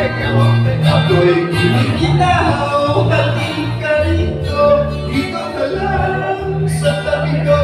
Ako'y giniginaw, halika rito, dito ka lang sa tabi ko.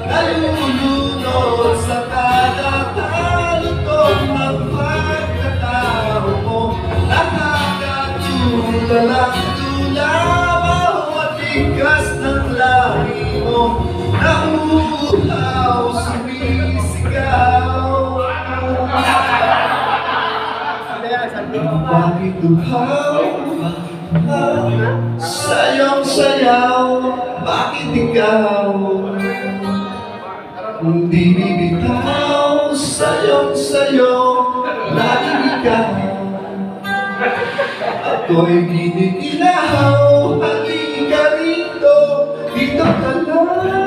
Nalulunod sa kada talutong ng pagkatao mo. Nakakatula-tula, bawat bigkas ng lahi mo. Nahuhaw, sumisigaw. Bakit uhaw? Sayong sayaw, bakit ikaw? Hindi bibitaw, sayong-sayo, laging ikaw. Ako'y giniginaw, halika rito, dito ka lang